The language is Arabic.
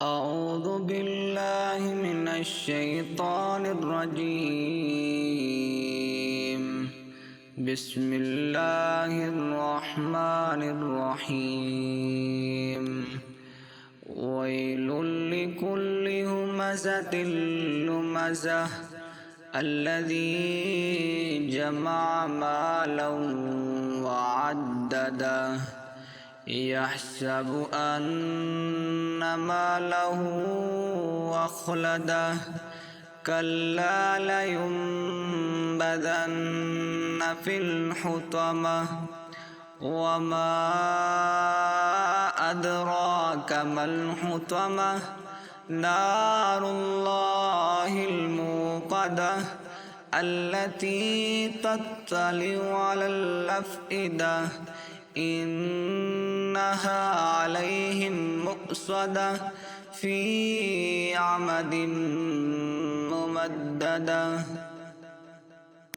أعوذ بالله من الشيطان الرجيم. بسم الله الرحمن الرحيم. ويل لكل همزة لمزة الذي جمع مالا وعدده يحسب أن ماله أخلده كلا لينبذن في الحطمة وما أدراك ما الحطمة نار الله الموقدة التي تطلع على الأفئدة إنها عليهم مؤصدة في عمد ممددة.